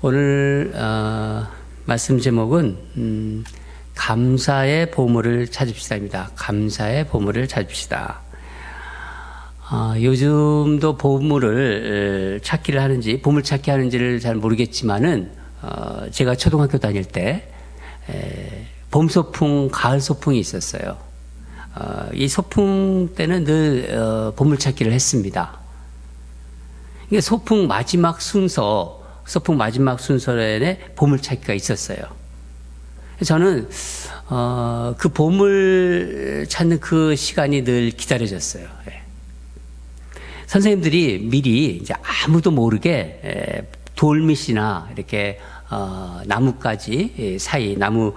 오늘 말씀 제목은 감사의 보물을 찾읍시다입니다. 감사의 보물을 찾읍시다. 요즘도 보물을 찾기를 하는지 보물 찾기 하는지를 잘 모르겠지만은 제가 초등학교 다닐 때 봄 소풍, 가을 소풍이 있었어요. 이 소풍 때는 늘 보물 찾기를 했습니다. 이게 소풍 마지막 순서에 보물 찾기가 있었어요. 저는 그 보물 찾는 그 시간이 늘 기다려졌어요. 선생님들이 미리 이제 아무도 모르게 돌밑이나 이렇게 나무가지 나무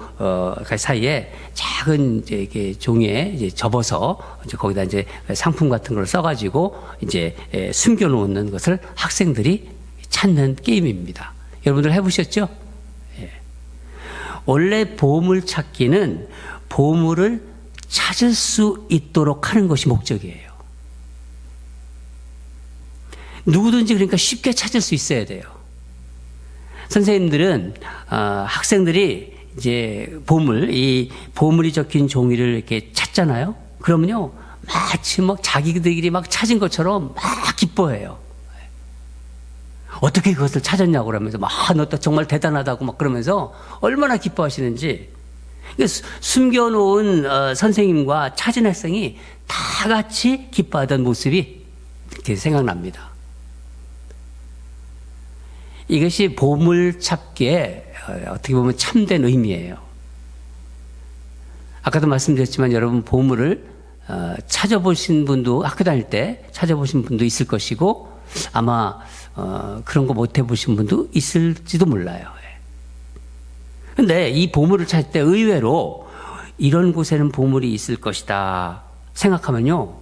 사이에 작은 이렇게 종이에 이제 접어서 이제 거기다 이제 상품 같은 걸 써가지고 이제 숨겨놓는 것을 학생들이 찾는 게임입니다. 여러분들 해보셨죠? 원래 보물 찾기는 보물을 찾을 수 있도록 하는 것이 목적이에요. 누구든지 그러니까 쉽게 찾을 수 있어야 돼요. 선생님들은 학생들이 이제 이 보물이 적힌 종이를 이렇게 찾잖아요. 그러면요 마치 막 자기들끼리 막 찾은 것처럼 막 기뻐해요. 어떻게 그것을 찾았냐고 그러면서 너 정말 대단하다고 막 그러면서 얼마나 기뻐하시는지. 숨겨놓은 선생님과 찾은 학생이 다 같이 기뻐하던 모습이 이렇게 생각납니다. 이것이 보물 찾기의 어떻게 보면 참된 의미예요. 아까도 말씀드렸지만 여러분 보물을 찾아보신 분도 학교 다닐 때 찾아보신 분도 있을 것이고 아마 그런 거 못 해보신 분도 있을지도 몰라요. 그런데 이 보물을 찾을 때 의외로 이런 곳에는 보물이 있을 것이다 생각하면요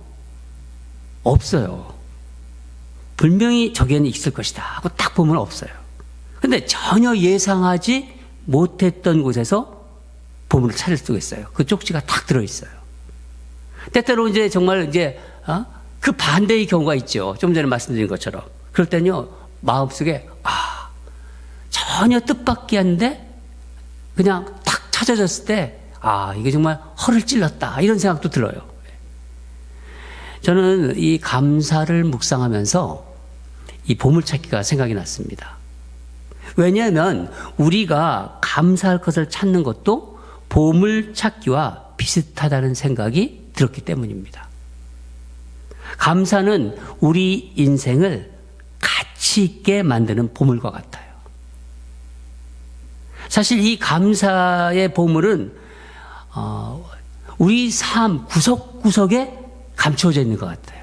없어요. 분명히 저기에는 있을 것이다 하고 딱 보면 없어요. 근데 전혀 예상하지 못했던 곳에서 보물을 찾을 수가 있어요. 그 쪽지가 딱 들어있어요. 때때로 이제 정말 이제 그 반대의 경우가 있죠. 좀 전에 말씀드린 것처럼. 그럴 때는요 마음속에 전혀 뜻밖이었는데 그냥 탁 찾아졌을 때 이게 정말 허를 찔렀다 이런 생각도 들어요. 저는 이 감사를 묵상하면서 이 보물찾기가 생각이 났습니다. 왜냐하면 우리가 감사할 것을 찾는 것도 보물찾기와 비슷하다는 생각이 들었기 때문입니다. 감사는 우리 인생을 가치 있게 만드는 보물과 같아요. 사실 이 감사의 보물은 우리 삶 구석구석에 감추어져 있는 것 같아요.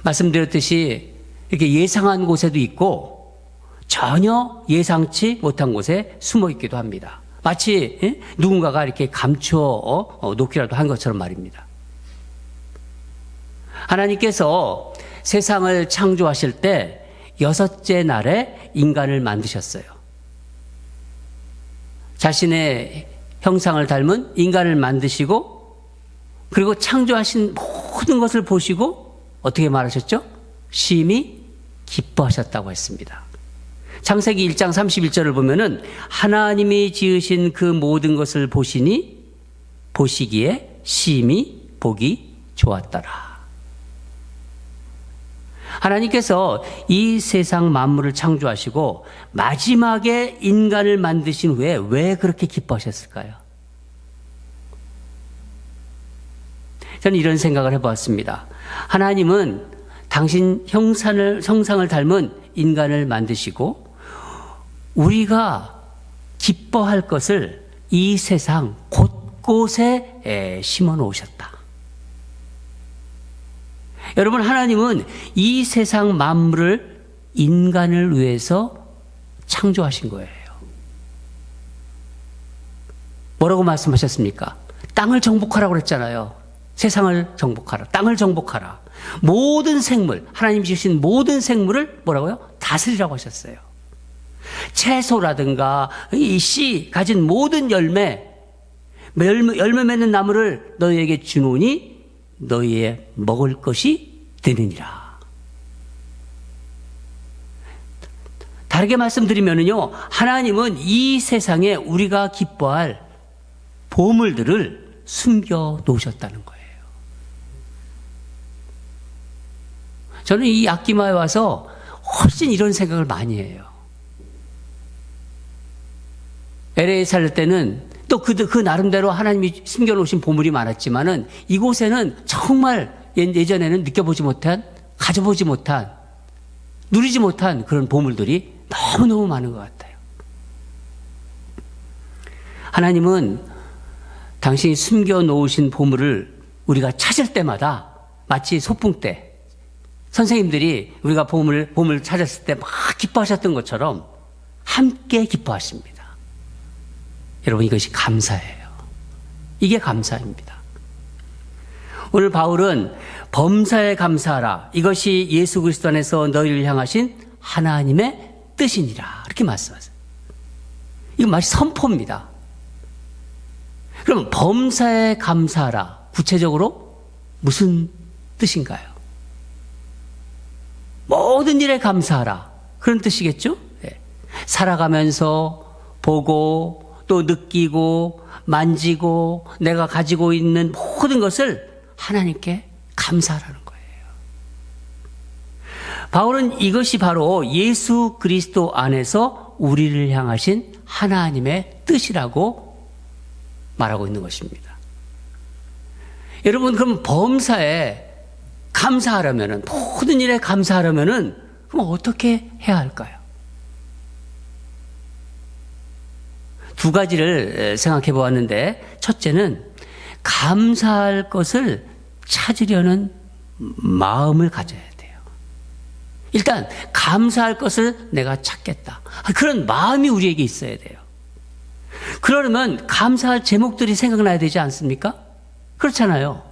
말씀드렸듯이 이렇게 예상한 곳에도 있고 전혀 예상치 못한 곳에 숨어 있기도 합니다. 마치 누군가가 이렇게 감추어 놓기라도 한 것처럼 말입니다. 하나님께서 세상을 창조하실 때 6째 날에 인간을 만드셨어요. 자신의 형상을 닮은 인간을 만드시고 그리고 창조하신 모든 것을 보시고 어떻게 말하셨죠? 심히 기뻐하셨다고 했습니다. 창세기 1장 31절을 보면은 하나님이 지으신 그 모든 것을 보시기에 심히 보기 좋았더라. 하나님께서 이 세상 만물을 창조하시고 마지막에 인간을 만드신 후에 왜 그렇게 기뻐하셨을까요? 저는 이런 생각을 해보았습니다. 하나님은 당신 형상을 닮은 인간을 만드시고 우리가 기뻐할 것을 이 세상 곳곳에 심어 놓으셨다. 여러분, 하나님은 이 세상 만물을 인간을 위해서 창조하신 거예요. 뭐라고 말씀하셨습니까? 땅을 정복하라고 그랬잖아요. 세상을 정복하라. 땅을 정복하라. 모든 생물, 하나님 지으신 모든 생물을 뭐라고요? 다스리라고 하셨어요. 채소라든가 이 씨 가진 모든 열매 맺는 나무를 너희에게 주노니 너희의 먹을 것이 되느니라. 다르게 말씀드리면요, 하나님은 이 세상에 우리가 기뻐할 보물들을 숨겨 놓으셨다는 거예요. 저는 이 악기마에 와서 훨씬 이런 생각을 많이 해요. LA 살 때는 또 그 나름대로 하나님이 숨겨놓으신 보물이 많았지만은 이곳에는 정말 예전에는 느껴보지 못한, 가져보지 못한, 누리지 못한 그런 보물들이 너무너무 많은 것 같아요. 하나님은 당신이 숨겨놓으신 보물을 우리가 찾을 때마다 마치 소풍 때 선생님들이 우리가 보물 찾았을 때 막 기뻐하셨던 것처럼 함께 기뻐하십니다. 여러분, 이것이 감사예요. 이게 감사입니다. 오늘 바울은 범사에 감사하라. 이것이 예수 그리스도 안에서 너희를 향하신 하나님의 뜻이니라. 이렇게 말씀하세요. 이건 마치 선포입니다. 그럼 범사에 감사하라. 구체적으로 무슨 뜻인가요? 모든 일에 감사하라. 그런 뜻이겠죠? 네. 살아가면서 보고 또 느끼고 만지고 내가 가지고 있는 모든 것을 하나님께 감사하라는 거예요. 바울은 이것이 바로 예수 그리스도 안에서 우리를 향하신 하나님의 뜻이라고 말하고 있는 것입니다. 여러분, 그럼 범사에 감사하려면은, 모든 일에 감사하려면은, 그럼 어떻게 해야 할까요? 두 가지를 생각해 보았는데, 첫째는 감사할 것을 찾으려는 마음을 가져야 돼요. 일단 감사할 것을 내가 찾겠다. 그런 마음이 우리에게 있어야 돼요. 그러려면 감사할 제목들이 생각나야 되지 않습니까? 그렇잖아요.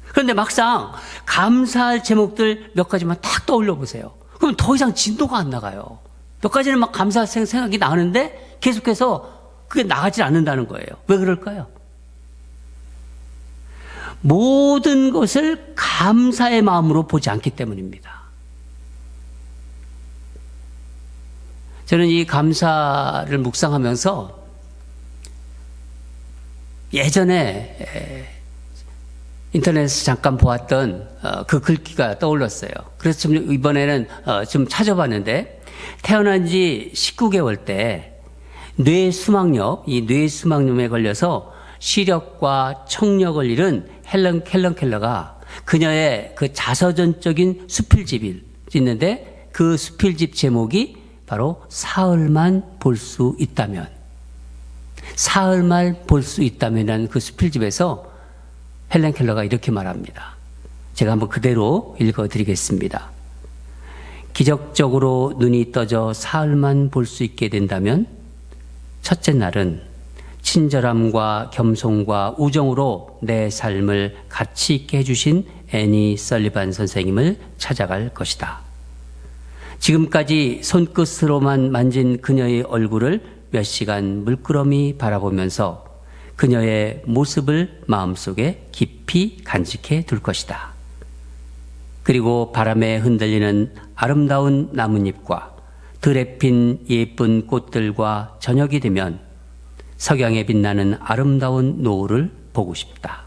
그런데 막상 감사할 제목들 몇 가지만 딱 떠올려 보세요. 그럼 더 이상 진도가 안 나가요. 몇 가지는 막 감사할 생각이 나는데 계속해서 그게 나가지 않는다는 거예요. 왜 그럴까요? 모든 것을 감사의 마음으로 보지 않기 때문입니다. 저는 이 감사를 묵상하면서 예전에 인터넷에서 잠깐 보았던 그 글귀가 떠올랐어요. 그래서 좀 이번에는 좀 찾아봤는데, 태어난 지 19개월 때 이 뇌수막염에 걸려서 시력과 청력을 잃은 헬런 켈러가 그녀의 그 자서전적인 수필집이 있는데, 그 수필집 제목이 바로 사흘만 볼 수 있다면, 사흘만 볼 수 있다면이라는 그 수필집에서 헬런 켈러가 이렇게 말합니다. 제가 한번 그대로 읽어드리겠습니다. 기적적으로 눈이 떠져 사흘만 볼 수 있게 된다면, 첫째 날은 친절함과 겸손과 우정으로 내 삶을 가치 있게 해주신 애니 설리반 선생님을 찾아갈 것이다. 지금까지 손끝으로만 만진 그녀의 얼굴을 몇 시간 물끄러미 바라보면서 그녀의 모습을 마음속에 깊이 간직해 둘 것이다. 그리고 바람에 흔들리는 아름다운 나뭇잎과 들에 핀 예쁜 꽃들과 저녁이 되면 석양에 빛나는 아름다운 노을을 보고 싶다.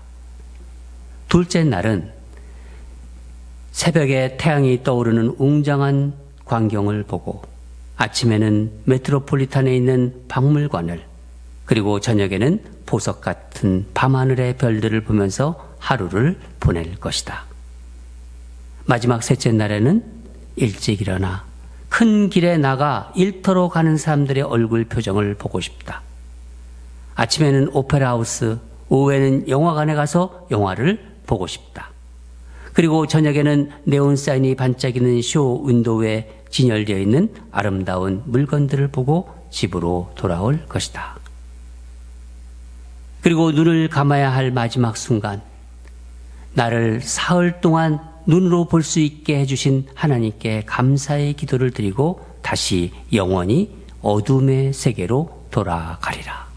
둘째 날은 새벽에 태양이 떠오르는 웅장한 광경을 보고, 아침에는 메트로폴리탄에 있는 박물관을, 그리고 저녁에는 보석 같은 밤하늘의 별들을 보면서 하루를 보낼 것이다. 마지막 셋째 날에는 일찍 일어나 큰 길에 나가 일터로 가는 사람들의 얼굴 표정을 보고 싶다. 아침에는 오페라 하우스, 오후에는 영화관에 가서 영화를 보고 싶다. 그리고 저녁에는 네온사인이 반짝이는 쇼 윈도우에 진열되어 있는 아름다운 물건들을 보고 집으로 돌아올 것이다. 그리고 눈을 감아야 할 마지막 순간, 나를 사흘 동안 눈으로 볼 수 있게 해주신 하나님께 감사의 기도를 드리고 다시 영원히 어둠의 세계로 돌아가리라.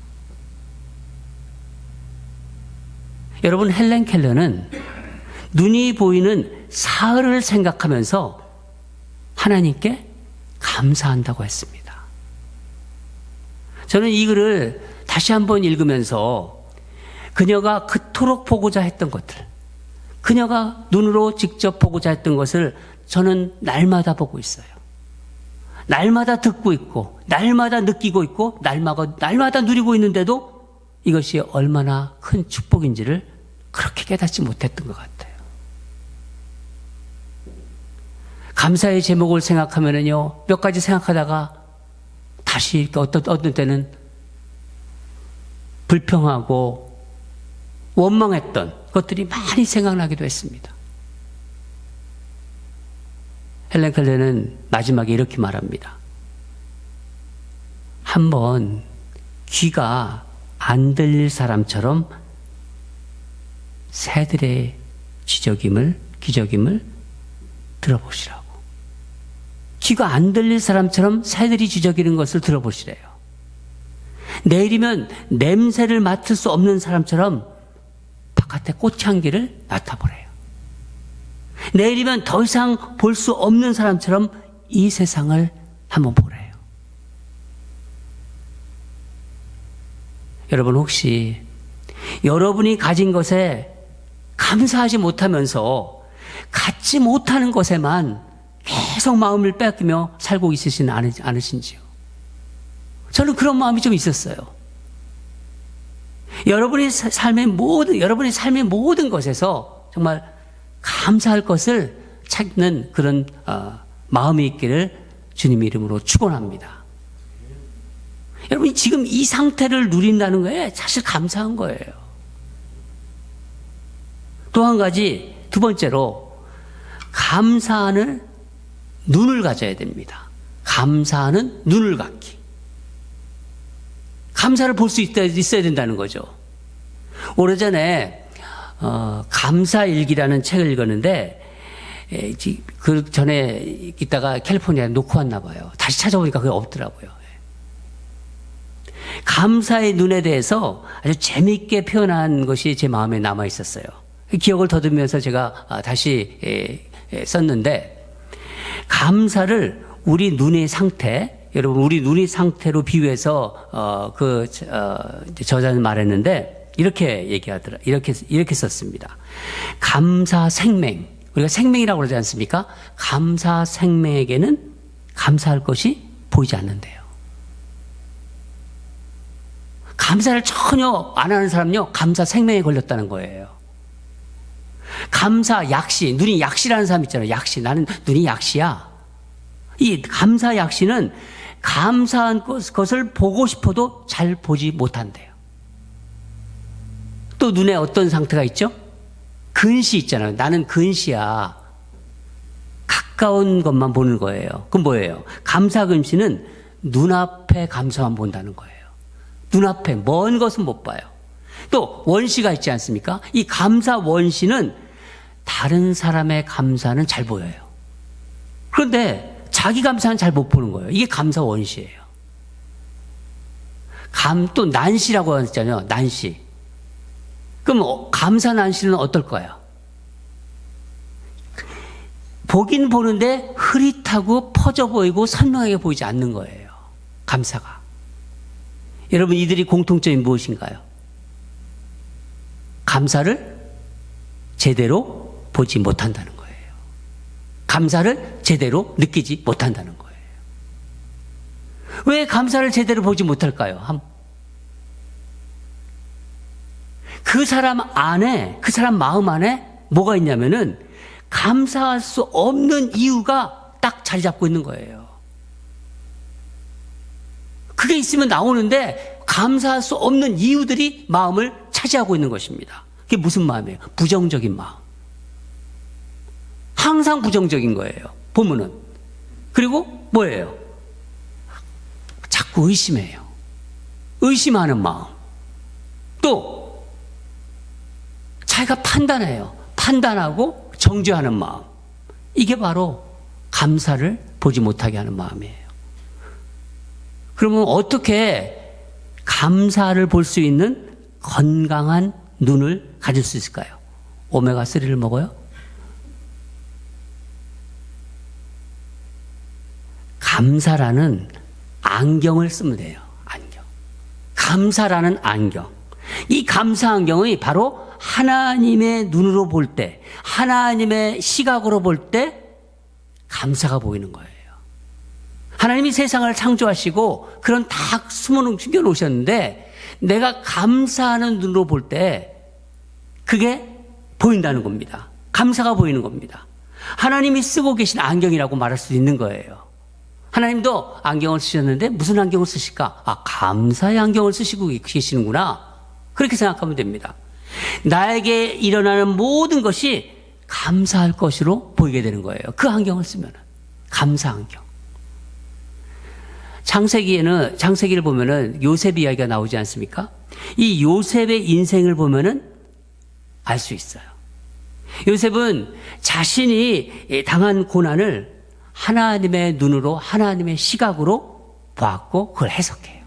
여러분, 헬렌 켈러는 눈이 보이는 사흘을 생각하면서 하나님께 감사한다고 했습니다. 저는 이 글을 다시 한번 읽으면서 그녀가 그토록 보고자 했던 것들, 그녀가 눈으로 직접 보고자 했던 것을 저는 날마다 보고 있어요. 날마다 듣고 있고, 날마다 느끼고 있고, 날마다 누리고 있는데도 이것이 얼마나 큰 축복인지를 그렇게 깨닫지 못했던 것 같아요. 감사의 제목을 생각하면은요, 몇 가지 생각하다가 다시 이렇게 어떤 때는 불평하고 원망했던 것들이 많이 생각나기도 했습니다. 헬렌 켈러는 마지막에 이렇게 말합니다. 한번 귀가 안 들릴 사람처럼 새들의 기저김을 들어보시라고. 귀가 안 들릴 사람처럼 새들이 지저귀는 것을 들어보시래요. 내일이면 냄새를 맡을 수 없는 사람처럼 바깥에 꽃향기를 맡아보래요. 내일이면 더 이상 볼 수 없는 사람처럼 이 세상을 한번 보래요. 여러분, 혹시 여러분이 가진 것에 감사하지 못하면서 갖지 못하는 것에만 계속 마음을 뺏기며 살고 있으시는 않으신지요? 저는 그런 마음이 좀 있었어요. 여러분의 삶의 모든 것에서 정말 감사할 것을 찾는 그런 마음이 있기를 주님 이름으로 축원합니다. 여러분이 지금 이 상태를 누린다는 거에 사실 감사한 거예요. 또 한 가지, 두 번째로 감사하는 눈을 가져야 됩니다. 감사하는 눈을 갖기. 감사를 볼 수 있어야 된다는 거죠. 오래전에 감사일기라는 책을 읽었는데 그 전에 있다가 캘리포니아에 놓고 왔나 봐요. 다시 찾아보니까 그게 없더라고요. 감사의 눈에 대해서 아주 재미있게 표현한 것이 제 마음에 남아 있었어요. 기억을 더듬으면서 제가 다시 썼는데, 감사를 우리 눈의 상태, 여러분 우리 눈의 상태로 비유해서 저자는 말했는데 이렇게 이렇게 썼습니다. 감사 생명, 우리가 생명이라고 그러지 않습니까? 감사 생명에게는 감사할 것이 보이지 않는데요. 감사를 전혀 안 하는 사람은요, 감사 생명에 걸렸다는 거예요. 감사 약시, 눈이 약시라는 사람 있잖아요. 약시, 나는 눈이 약시야. 이 감사 약시는 감사한 것을 보고 싶어도 잘 보지 못한대요. 또 눈에 어떤 상태가 있죠? 근시 있잖아요. 나는 근시야. 가까운 것만 보는 거예요. 그럼 뭐예요? 감사 근시는 눈앞에 감사만 본다는 거예요. 눈앞에 먼 것은 못 봐요. 또 원시가 있지 않습니까? 이 감사 원시는 다른 사람의 감사는 잘 보여요. 그런데 자기 감사는 잘 못 보는 거예요. 이게 감사 원시예요. 또 난시라고 했잖아요. 난시. 그럼 감사 난시는 어떨까요? 보긴 보는데 흐릿하고 퍼져 보이고 선명하게 보이지 않는 거예요. 감사가. 여러분, 이들이 공통점이 무엇인가요? 감사를 제대로 보지 못한다는 거예요. 감사를 제대로 느끼지 못한다는 거예요. 왜 감사를 제대로 보지 못할까요? 그 사람 안에, 그 사람 마음 안에 뭐가 있냐면은 감사할 수 없는 이유가 딱 자리 잡고 있는 거예요. 그게 있으면 나오는데 감사할 수 없는 이유들이 마음을 차지하고 있는 것입니다. 그게 무슨 마음이에요? 부정적인 마음. 항상 부정적인 거예요. 보면은. 그리고 뭐예요? 자꾸 의심해요. 의심하는 마음. 또 자기가 판단해요. 판단하고 정죄하는 마음. 이게 바로 감사를 보지 못하게 하는 마음이에요. 그러면 어떻게 감사를 볼 수 있는 건강한 눈을 가질 수 있을까요? 오메가3를 먹어요? 감사라는 안경을 쓰면 돼요. 안경. 감사라는 안경. 이 감사 안경이 바로 하나님의 눈으로 볼 때, 하나님의 시각으로 볼 때 감사가 보이는 거예요. 하나님이 세상을 창조하시고 그런 다 숨겨 놓으셨는데 내가 감사하는 눈으로 볼 때 그게 보인다는 겁니다. 감사가 보이는 겁니다. 하나님이 쓰고 계신 안경이라고 말할 수 있는 거예요. 하나님도 안경을 쓰셨는데 무슨 안경을 쓰실까? 감사의 안경을 쓰시고 계시는구나. 그렇게 생각하면 됩니다. 나에게 일어나는 모든 것이 감사할 것으로 보이게 되는 거예요. 그 안경을 쓰면 감사 안경. 창세기를 보면은 요셉 이야기가 나오지 않습니까? 이 요셉의 인생을 보면은 알 수 있어요. 요셉은 자신이 당한 고난을 하나님의 눈으로, 하나님의 시각으로 보았고 그걸 해석해요.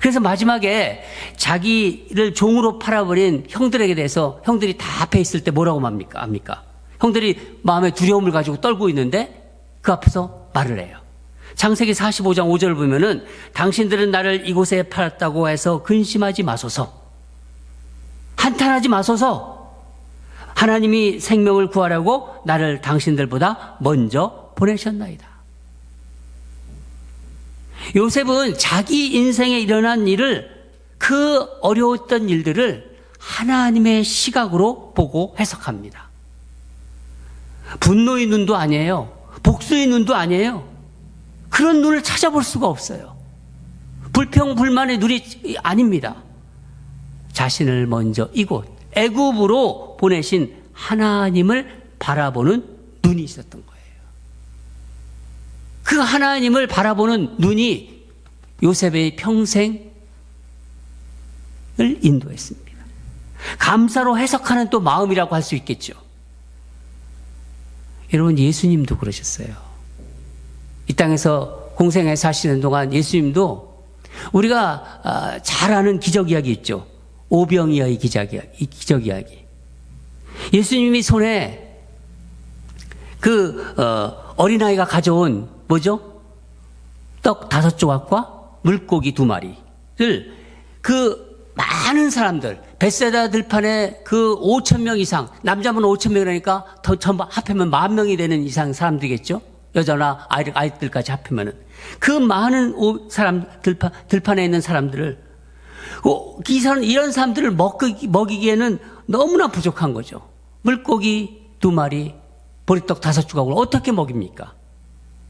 그래서 마지막에 자기를 종으로 팔아버린 형들에게 대해서 형들이 다 앞에 있을 때 뭐라고 합니까? 형들이 마음에 두려움을 가지고 떨고 있는데 그 앞에서 말을 해요. 창세기 45장 5절을 보면은 당신들은 나를 이곳에 팔았다고 해서 근심하지 마소서. 한탄하지 마소서. 하나님이 생명을 구하라고 나를 당신들보다 먼저 보내셨나이다. 요셉은 자기 인생에 일어난 일을, 그 어려웠던 일들을 하나님의 시각으로 보고 해석합니다. 분노의 눈도 아니에요. 복수의 눈도 아니에요. 그런 눈을 찾아볼 수가 없어요. 불평불만의 눈이 아닙니다. 자신을 먼저 이곳 애굽으로 보내신 하나님을 바라보는 눈이 있었던 거예요. 그 하나님을 바라보는 눈이 요셉의 평생을 인도했습니다. 감사로 해석하는 또 마음이라고 할 수 있겠죠. 여러분, 예수님도 그러셨어요. 이 땅에서 공생에 사시는 동안 예수님도 우리가 잘 아는 기적 이야기 있죠. 오병이어의 기적 이야기. 예수님이 손에 그 어린아이가 가져온 뭐죠? 떡 5조각과 물고기 2마리를 그 많은 사람들, 벳세다 들판에 그 5,000명 이상, 남자분 5,000명이라니까 더 전부 합하면 10,000명이 되는 이상 사람들이겠죠? 여자나 아이들까지 합하면은 그 많은 사람 들판에 있는 사람들을 이런 사람들을 먹이기에는 너무나 부족한 거죠. 물고기 2마리, 보리떡 5조각을 어떻게 먹입니까?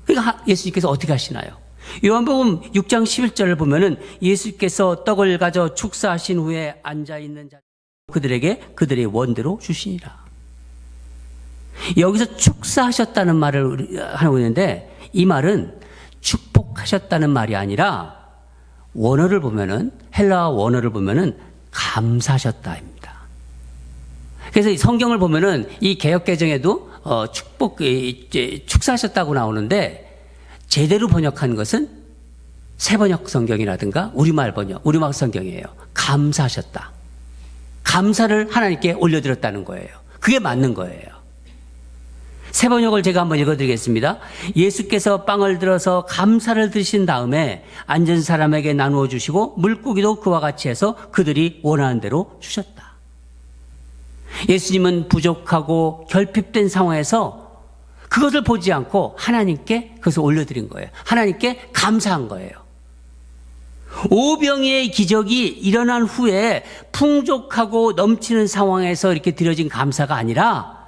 그러니까 예수님께서 어떻게 하시나요? 요한복음 6장 11절을 보면은 예수께서 떡을 가져 축사하신 후에 앉아있는 자 그들에게 그들의 원대로 주시니라. 여기서 축사하셨다는 말을 하고 있는데 이 말은 축복하셨다는 말이 아니라 원어를 보면은, 헬라어 원어를 보면은 감사하셨다입니다. 그래서 이 성경을 보면은 이 개역개정에도 축사하셨다고 나오는데 제대로 번역한 것은 새번역 성경이라든가 우리말 성경이에요. 감사하셨다. 감사를 하나님께 올려드렸다는 거예요. 그게 맞는 거예요. 새번역을 제가 한번 읽어드리겠습니다. 예수께서 빵을 들어서 감사를 드신 다음에 앉은 사람에게 나누어 주시고 물고기도 그와 같이 해서 그들이 원하는 대로 주셨다. 예수님은 부족하고 결핍된 상황에서 그것을 보지 않고 하나님께 그것을 올려드린 거예요. 하나님께 감사한 거예요. 오병이의 기적이 일어난 후에 풍족하고 넘치는 상황에서 이렇게 드려진 감사가 아니라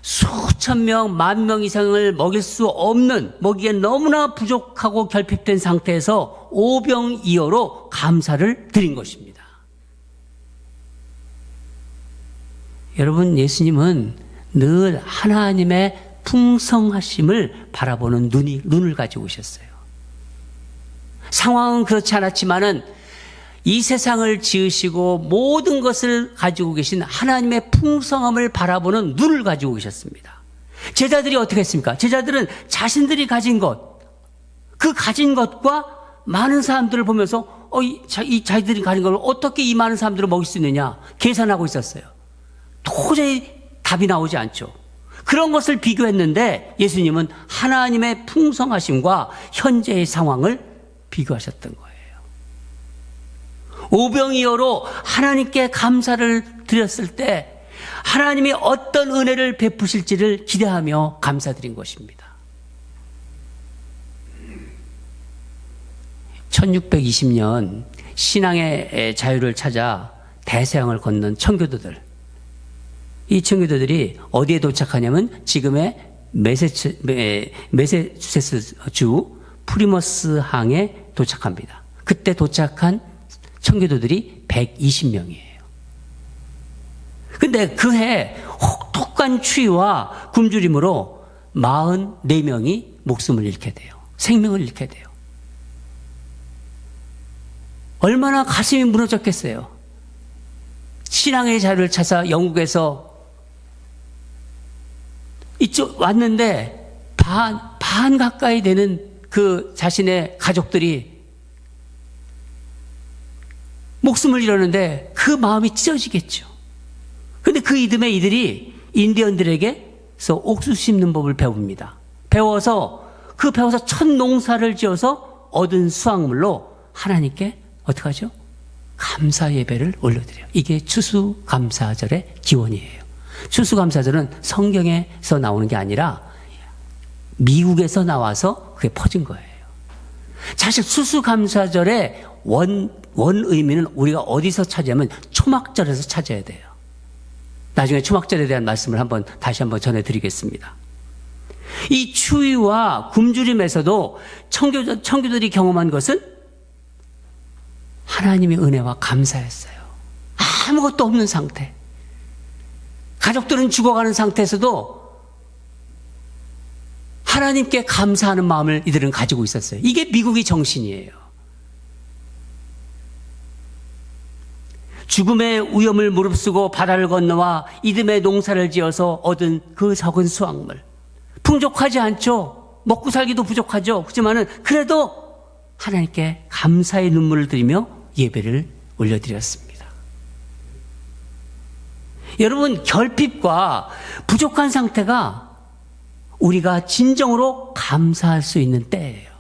수천 명, 10,000명 이상을 먹일 수 없는, 먹이에 너무나 부족하고 결핍된 상태에서 오병이어로 감사를 드린 것입니다. 여러분, 예수님은 늘 하나님의 풍성하심을 바라보는 눈을 가지고 오셨어요. 상황은 그렇지 않았지만은 이 세상을 지으시고 모든 것을 가지고 계신 하나님의 풍성함을 바라보는 눈을 가지고 계셨습니다. 제자들이 어떻게 했습니까? 제자들은 자신들이 가진 것, 그 가진 것과 많은 사람들을 보면서 이 자기들이 가진 걸 어떻게 이 많은 사람들을 먹일 수 있느냐 계산하고 있었어요. 도저히 답이 나오지 않죠. 그런 것을 비교했는데 예수님은 하나님의 풍성하심과 현재의 상황을 비교하셨던 거예요. 오병이어로 하나님께 감사를 드렸을 때 하나님이 어떤 은혜를 베푸실지를 기대하며 감사드린 것입니다. 1620년 신앙의 자유를 찾아 대서양을 건넌 청교도들. 이 청교도들이 어디에 도착하냐면 지금의 매세추세츠주 프리머스 항에 도착합니다. 그때 도착한 청교도들이 120명이에요. 근데 그해 혹독한 추위와 굶주림으로 44명이 목숨을 잃게 돼요. 생명을 잃게 돼요. 얼마나 가슴이 무너졌겠어요. 신앙의 자유를 찾아 영국에서 이쪽 왔는데 반 가까이 되는 그 자신의 가족들이 목숨을 잃었는데 그 마음이 찢어지겠죠. 근데 그 이듬해 이들이 인디언들에게서 옥수수 심는 법을 배웁니다. 배워서 첫 농사를 지어서 얻은 수확물로 하나님께 어떻게 하죠? 감사 예배를 올려드려요. 이게 추수감사절의 기원이에요. 추수감사절은 성경에서 나오는 게 아니라 미국에서 나와서 그게 퍼진 거예요. 사실 추수감사절의 원 의미는 우리가 어디서 찾으냐면 초막절에서 찾아야 돼요. 나중에 초막절에 대한 말씀을 다시 한번 전해드리겠습니다. 이 추위와 굶주림에서도 청교들이 경험한 것은 하나님의 은혜와 감사였어요. 아무것도 없는 상태. 가족들은 죽어가는 상태에서도 하나님께 감사하는 마음을 이들은 가지고 있었어요. 이게 미국의 정신이에요. 죽음의 위험을 무릅쓰고 바다를 건너와 이듬해 농사를 지어서 얻은 그 적은 수확물. 풍족하지 않죠. 먹고 살기도 부족하죠. 그렇지만은 그래도 하나님께 감사의 눈물을 드리며 예배를 올려드렸습니다. 여러분, 결핍과 부족한 상태가 우리가 진정으로 감사할 수 있는 때예요.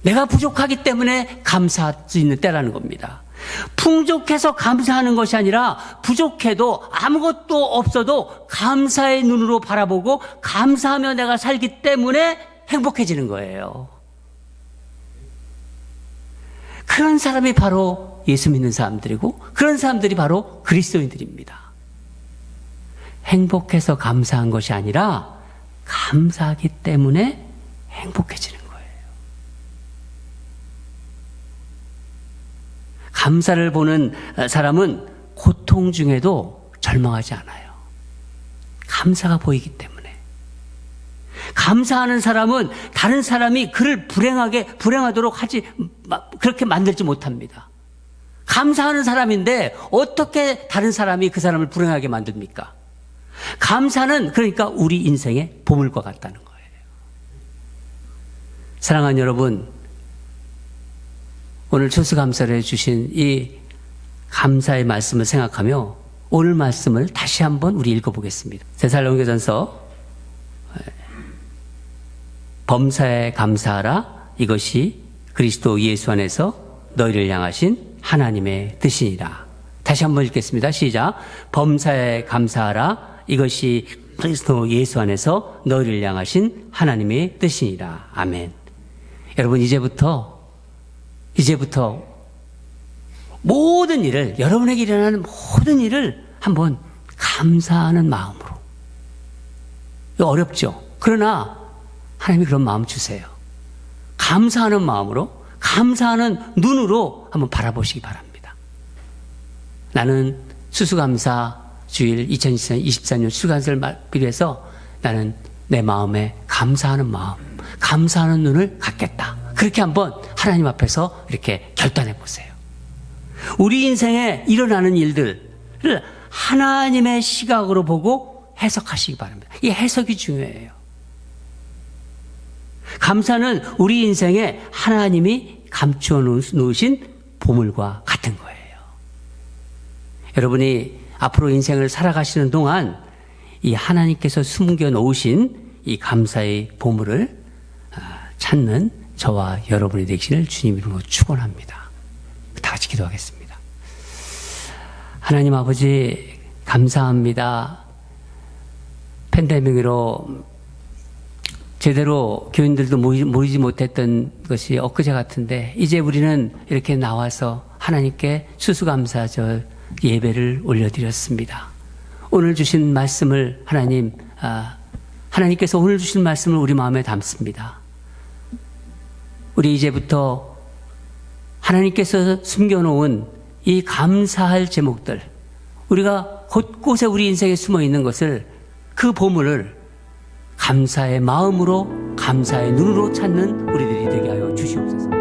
내가 부족하기 때문에 감사할 수 있는 때라는 겁니다. 풍족해서 감사하는 것이 아니라 부족해도 아무것도 없어도 감사의 눈으로 바라보고 감사하며 내가 살기 때문에 행복해지는 거예요. 그런 사람이 바로 예수 믿는 사람들이고 그런 사람들이 바로 그리스도인들입니다. 행복해서 감사한 것이 아니라 감사하기 때문에 행복해지는 거예요. 감사를 보는 사람은 고통 중에도 절망하지 않아요. 감사가 보이기 때문에. 감사하는 사람은 다른 사람이 그를 불행하도록 그렇게 만들지 못합니다. 감사하는 사람인데 어떻게 다른 사람이 그 사람을 불행하게 만듭니까? 감사는 그러니까 우리 인생의 보물과 같다는 거예요. 사랑하는 여러분, 오늘 추수감사를 해주신 이 감사의 말씀을 생각하며 오늘 말씀을 다시 한번 우리 읽어보겠습니다. 데살로니가전서 범사에 감사하라. 이것이 그리스도 예수 안에서 너희를 향하신 하나님의 뜻이니라. 다시 한번 읽겠습니다. 시작. 범사에 감사하라. 이것이 그리스도 예수 안에서 너희를 향하신 하나님의 뜻이니라. 아멘. 여러분, 이제부터 모든 일을, 여러분에게 일어나는 모든 일을 한번 감사하는 마음으로. 이거 어렵죠? 그러나 하나님이 그런 마음 주세요. 감사하는 마음으로, 감사하는 눈으로 한번 바라보시기 바랍니다. 나는 추수감사 주일 2024년 추수감사를 비롯해서 나는 내 마음에 감사하는 마음, 감사하는 눈을 갖겠다. 그렇게 한번 하나님 앞에서 이렇게 결단해 보세요. 우리 인생에 일어나는 일들을 하나님의 시각으로 보고 해석하시기 바랍니다. 이 해석이 중요해요. 감사는 우리 인생에 하나님이 감추어 놓으신 보물과 같은 거예요. 여러분이 앞으로 인생을 살아가시는 동안 이 하나님께서 숨겨 놓으신 이 감사의 보물을 찾는 저와 여러분이 되시기를 주님 이름으로 축원합니다. 다 같이 기도하겠습니다. 하나님 아버지 감사합니다. 팬데믹으로 제대로 교인들도 모이지 못했던 것이 엊그제 같은데 이제 우리는 이렇게 나와서 하나님께 수수감사절 예배를 올려드렸습니다. 오늘 주신 말씀을 하나님께서 오늘 주신 말씀을 우리 마음에 담습니다. 우리 이제부터 하나님께서 숨겨놓은 이 감사할 제목들, 우리가 곳곳에 우리 인생에 숨어 있는 것을, 그 보물을 감사의 마음으로, 감사의 눈으로 찾는 우리들이 되게 하여 주시옵소서.